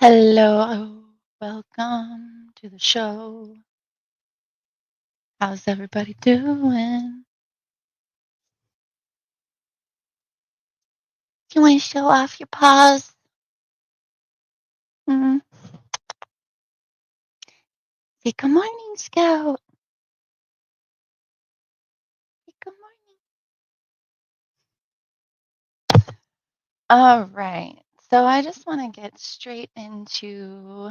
Hello, welcome to the show. How's everybody doing? You want to show off your paws? Mm. Say good morning, Scout. Say good morning. All right. So I just want to get straight into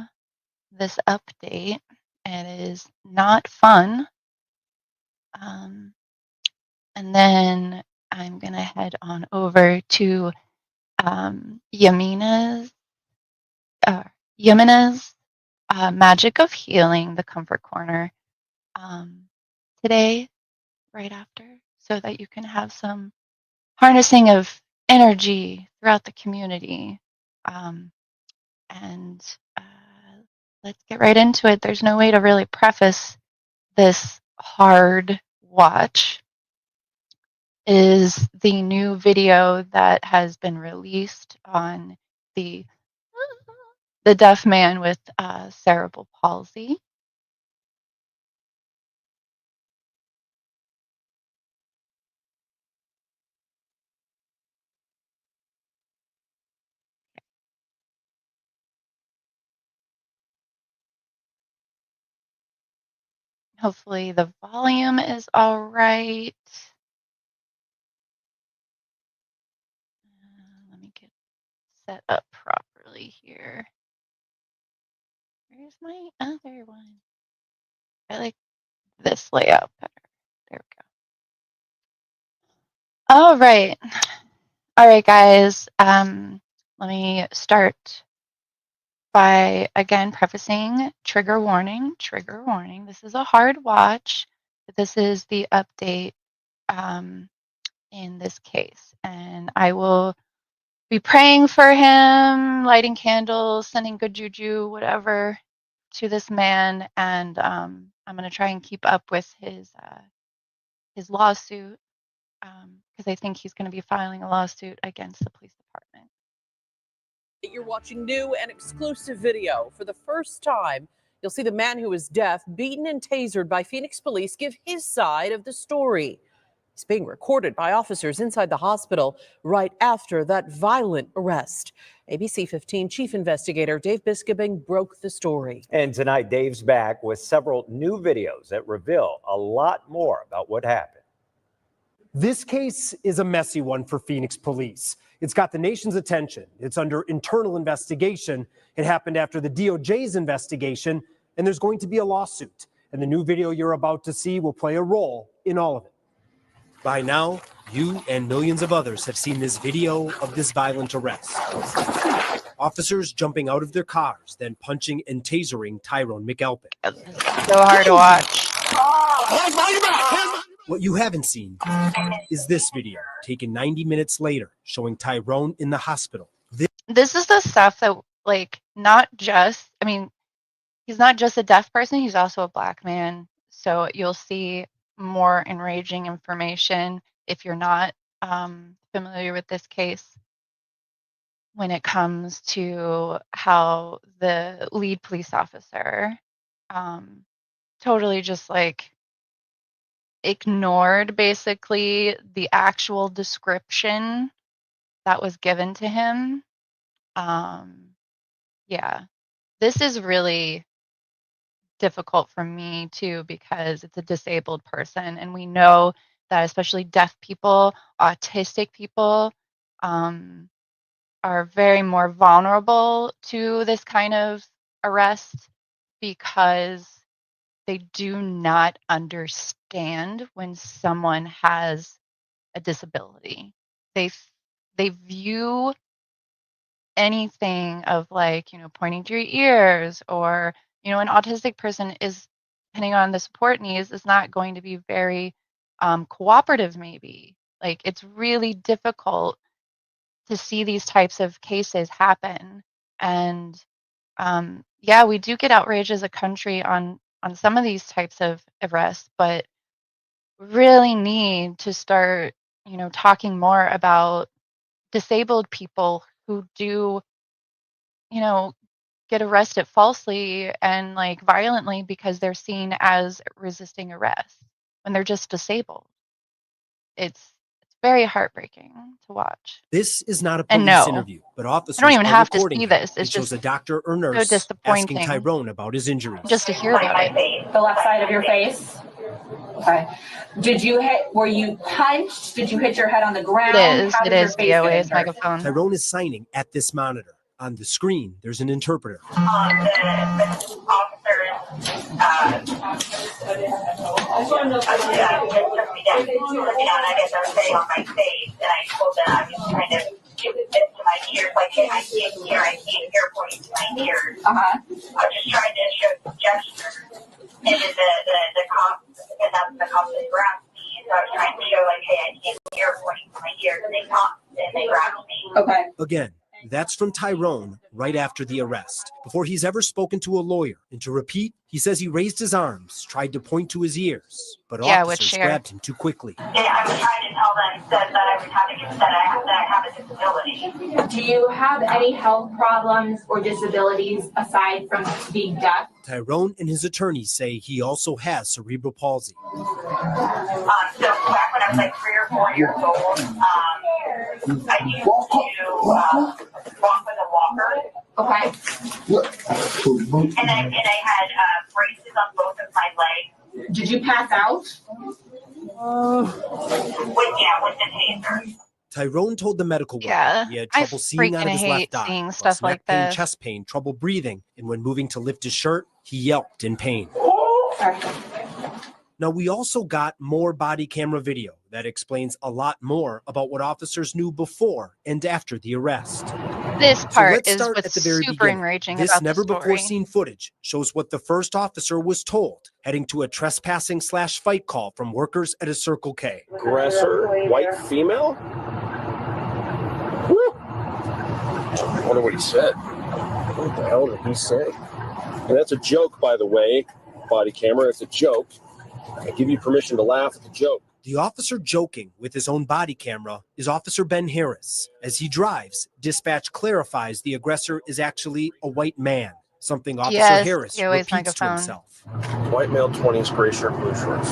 this update. It is not fun. And then I'm going to head on over to Yamina's uh, Yamina's Magic of Healing, the Comfort Corner, today, right after, so that you can have some harnessing of energy throughout the community. And let's get right into it. There's no way to really preface this hard watch. Is the new video that has been released on the deaf man with cerebral palsy. Hopefully the volume is all right. Let me get set up properly here. Where's my other one? I like this layout better. There we go. All right. All right, guys. Let me start by, again, prefacing trigger warning, trigger warning. This is a hard watch, but this is the update in this case. And I will be praying for him, lighting candles, sending good juju, whatever, to this man. And I'm going to try and keep up with his lawsuit because I think he's going to be filing a lawsuit against the police department. You're watching new and exclusive video. For the first time, you'll see the man who is deaf, beaten and tasered by Phoenix police, give his side of the story. He's being recorded by officers inside the hospital right after that violent arrest. ABC 15 Chief Investigator Dave Biskobing broke the story. And tonight, Dave's back with several new videos that reveal a lot more about what happened. This case is a messy one for Phoenix police. It's got the nation's attention. It's under internal investigation. It happened after the DOJ's investigation, and there's going to be a lawsuit. And the new video you're about to see will play a role in all of it. By now, you and millions of others have seen this video of this violent arrest. Officers jumping out of their cars, then punching and tasering Tyrone McAlpin. So hard to watch. What you haven't seen is this video, taken 90 minutes later, showing Tyrone in the hospital. This is the stuff that, like, not just, I mean, he's not just a deaf person, he's also a Black man. So you'll see more enraging information if you're not familiar with this case when it comes to how the lead police officer totally just like ignored basically the actual description that was given to him. Yeah, this is really difficult for me too because it's a disabled person, and we know that especially deaf people, autistic people, are very more vulnerable to this kind of arrest because they do not understand when someone has a disability. They view anything of, like, pointing to your ears, or an autistic person is, depending on the support needs, is not going to be very cooperative, maybe. Like, it's really difficult to see these types of cases happen. And yeah, we do get outraged as a country on some of these types of arrests, but really need to start talking more about disabled people who do get arrested falsely and like violently because they're seen as resisting arrest when they're just disabled. It's very heartbreaking to watch. This is not a And police no, interview, but I don't officers even are have to recording see him. this. It's It shows just a doctor or so nurse asking disappointing Tyrone about his injuries. just to hear about it. The left side of your face. Okay. Were you punched? Did you hit your head on the ground? How It did your is face get DOA's injured? megaphone. Tyrone is signing at this monitor. On the screen, there's an interpreter. The officers took me down. I guess I was sitting on my face, and I told them I was kind of giving this to my ears, like, hey, I can't hear, pointing to my ears. I was just trying to show some gesture. And then the cops, and that's the cops that grabbed me, so I was trying to show, like, hey, I can't hear, pointing to my ears, and they stopped, and they grabbed me. Okay. Again, that's from Tyrone right after the arrest, before he's ever spoken to a lawyer. And to repeat, he says he raised his arms, tried to point to his ears, but officers grabbed him too quickly. And I was trying to tell them that I was that I have a disability. Do you have any health problems or disabilities aside from being deaf? Tyrone and his attorneys say he also has cerebral palsy. So back when I was like 3 or 4 years old, I used to walk with a walker. Okay. And I had braces on both of my legs. Did you pass out? With the taser. Tyrone told the medical worker he had I trouble seeing out of his left eye, seeing plus stuff neck like pain, this. chest pain, trouble breathing, and when moving to lift his shirt, he yelped in pain. Now, we also got more body camera video that explains a lot more about what officers knew before and after the arrest. This part let's is start what's at the very super beginning. enraging This about never the before story. seen footage shows what the first officer was told heading to a trespassing/fight call from workers at a Circle K. Aggressor, white female? Whew. I wonder what he said. What the hell did he say? And that's a joke, by the way, body camera. It's a joke. I give you permission to laugh at the joke. The officer joking with his own body camera is Officer Ben Harris. As he drives, dispatch clarifies the aggressor is actually a white man, something Officer Harris DOA's repeats to megaphone. himself. White male, 20s, gray shirt, blue shorts.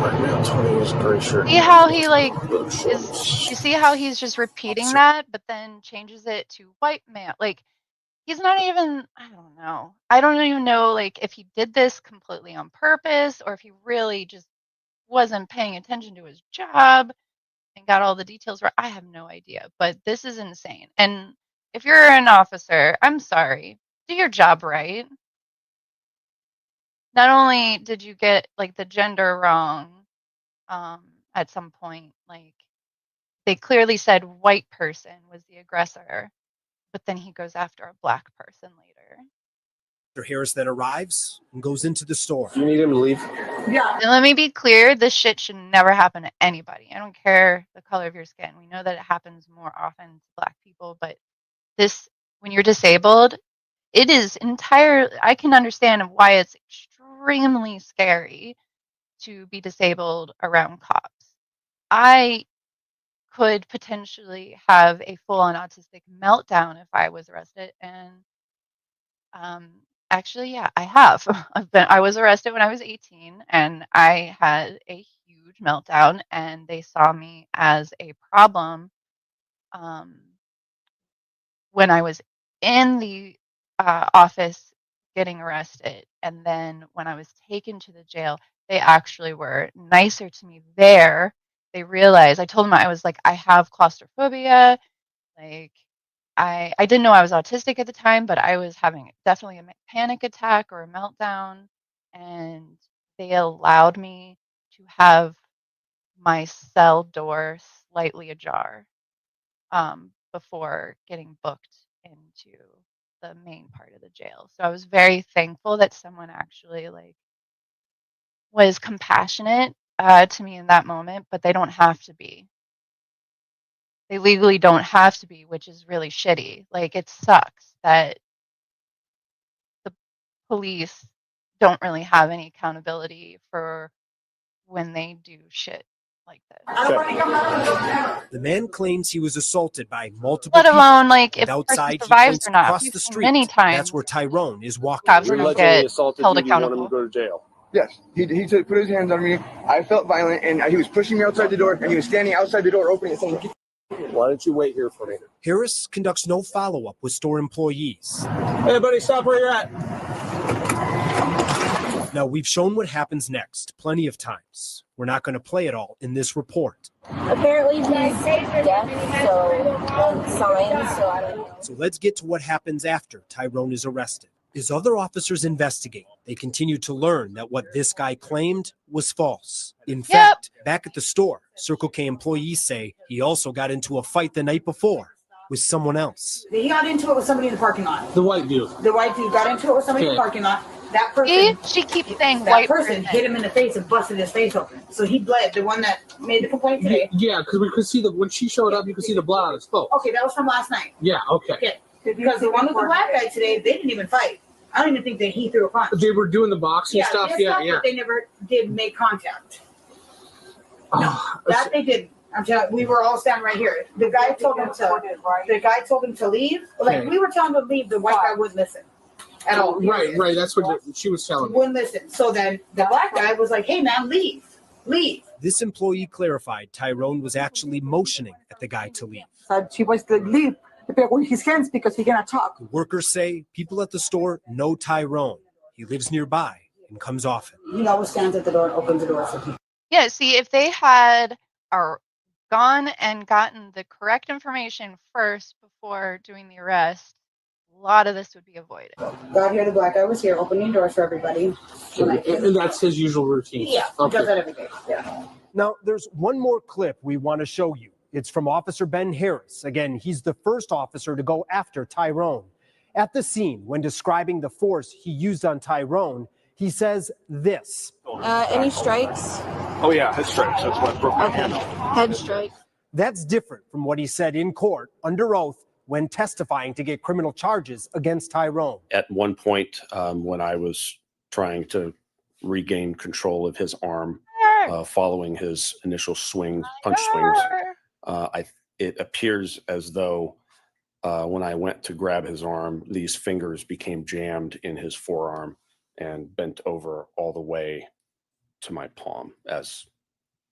White male, 20s, gray shirt. See how he like blue is? shorts. You see how he's just repeating Officer- that, but then changes it to white man. Like he's not even. I don't know. I don't even know like if he did this completely on purpose or if he really just wasn't paying attention to his job and got all the details right. I have no idea, but this is insane. And if you're an officer, I'm sorry, do your job right. Not only did you get like the gender wrong at some point, like they clearly said white person was the aggressor, but then he goes after a black person later. Officer Harris then arrives and goes into the store. Do you need him to leave? Yeah. And let me be clear, this shit should never happen to anybody. I don't care the color of your skin. We know that it happens more often to black people, but this, when you're disabled, it is I can understand why it's extremely scary to be disabled around cops. I could potentially have a full-on autistic meltdown if I was arrested, and actually, yeah, I have. I was arrested when I was 18, and I had a huge meltdown, and they saw me as a problem when I was in the office getting arrested, and then when I was taken to the jail, they actually were nicer to me there. They realized I told them I was like, I have claustrophobia, like I didn't know I was autistic at the time, but I was having definitely a panic attack or a meltdown, and they allowed me to have my cell door slightly ajar before getting booked into the main part of the jail. So I was very thankful that someone actually like was compassionate to me in that moment, but they don't have to be. They legally don't have to be, which is really shitty. Like it sucks that the police don't really have any accountability for when they do shit like this. The man claims he was assaulted by multiple Let people. alone like if And the person outside, he survives points or not. across We've the seen street. many times That's where Tyrone is walking. cops He don't allegedly get assaulted held you. You want him to accountable. go to jail. Yes, he put his hands on me. I felt violent, and he was pushing me outside the door, and he was standing outside the door opening it saying, Why don't you wait here for me? Harris conducts no follow-up with store employees. Hey, buddy, stop where you're at. Now, we've shown what happens next plenty of times. We're not going to play it all in this report. Apparently he's deaf, and signs, so I don't know. So let's get to what happens after Tyrone is arrested. As other officers investigate, they continue to learn that what this guy claimed was false. In fact, back at the store, Circle K employees say he also got into a fight the night before with someone else. He got into it with somebody in the parking lot. The white dude. The white dude got into it with somebody in the parking lot. That person, See? She keeps saying that white person hit him in the face and busted his face open. So he bled. The one that made the complaint today. Yeah, because we could see when she showed up, you could see the blood on his foot. Okay, that was from last night. Yeah, okay. Yeah, because the one with the black guy today, they didn't even fight. I don't even think that he threw a punch. They were doing the boxing stuff. Yeah. But they never did make contact. No, that they did. I'm telling you, we were all standing right here. The guy told him to. The guy told him to leave. Like we were telling him to leave, the white guy wouldn't listen at all. Right. That's what she was telling me. Wouldn't listen. So then the black guy was like, "Hey man, leave." This employee clarified Tyrone was actually motioning at the guy to leave. She was to leave with his hands because he cannot talk. The workers say people at the store know Tyrone. He lives nearby and comes often. He always stands at the door and opens the door for people. Yeah, see, if they had gone and gotten the correct information first before doing the arrest, a lot of this would be avoided. Got here, the black guy was here opening doors for everybody. And that's his usual routine. Yeah, he does that every day. Yeah. Now, there's one more clip we want to show you. It's from Officer Ben Harris. Again, he's the first officer to go after Tyrone. At the scene, when describing the force he used on Tyrone, he says this. Any strikes? Oh, yeah, head strikes. That's what broke my hand. Head strike. That's different from what he said in court under oath when testifying to get criminal charges against Tyrone. At one point, when I was trying to regain control of his arm, following his initial punch swings, it appears as though when I went to grab his arm, these fingers became jammed in his forearm and bent over all the way to my palm, as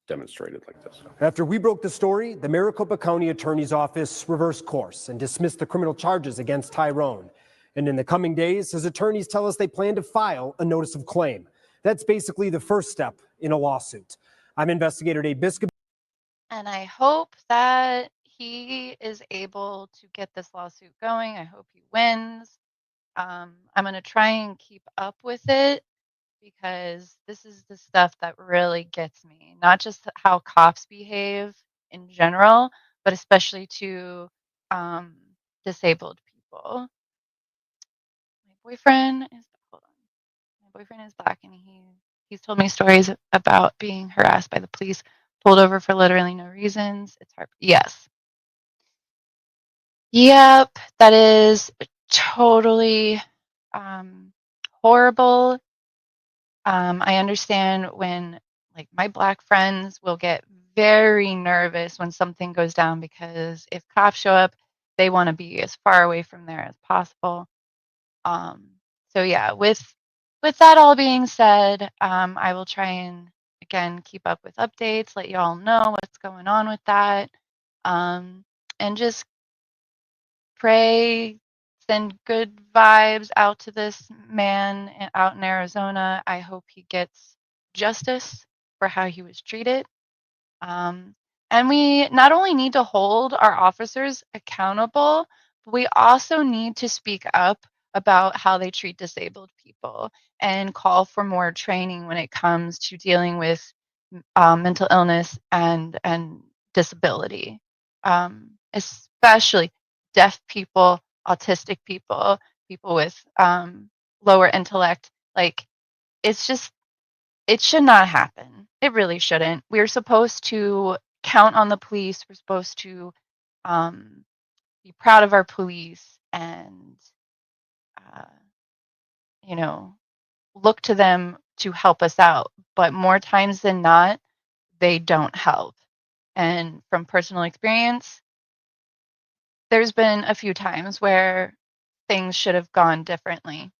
demonstrated like this. After we broke the story, the Maricopa County Attorney's Office reversed course and dismissed the criminal charges against Tyrone. And in the coming days, his attorneys tell us they plan to file a notice of claim. That's basically the first step in a lawsuit. I'm investigator Dave Biscuit. And I hope that he is able to get this lawsuit going. I hope he wins. I'm going to try and keep up with it because this is the stuff that really gets me. Not just how cops behave in general, but especially to disabled people. My boyfriend is black, and he's told me stories about being harassed by the police, pulled over for literally no reasons. It's hard. Yes. Yep, that is totally horrible. I understand when like my black friends will get very nervous when something goes down because if cops show up, they want to be as far away from there as possible. So yeah, with that all being said, I will try and again keep up with updates, let you all know what's going on with that, and just pray, send good vibes out to this man out in Arizona. I hope he gets justice for how he was treated. And we not only need to hold our officers accountable, but we also need to speak up about how they treat disabled people and call for more training when it comes to dealing with mental illness and disability, especially deaf people, autistic people, people with lower intellect. Like, it's just, it should not happen. It really shouldn't. We're supposed to count on the police. We're supposed to be proud of our police and, look to them to help us out. But more times than not, they don't help. And from personal experience, there's been a few times where things should have gone differently,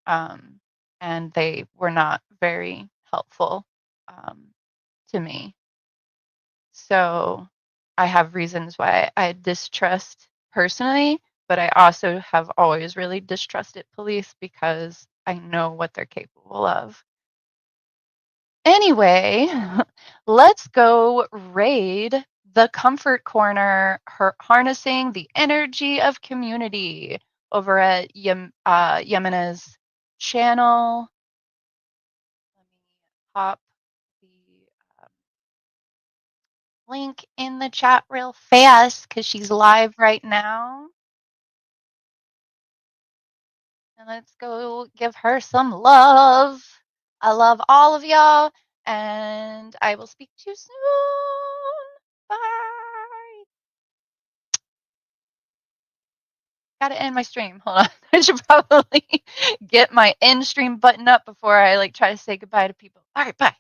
and they were not very helpful to me. So I have reasons why I distrust personally, but I also have always really distrusted police because I know what they're capable of. Anyway, let's go raid the Comfort Corner, harnessing the energy of community over at Yemena's channel. Let me pop the link in the chat real fast because she's live right now. And let's go give her some love. I love all of y'all, and I will speak to you soon. Bye. Gotta end my stream. Hold on. I should probably get my end stream button up before I try to say goodbye to people. All right, bye.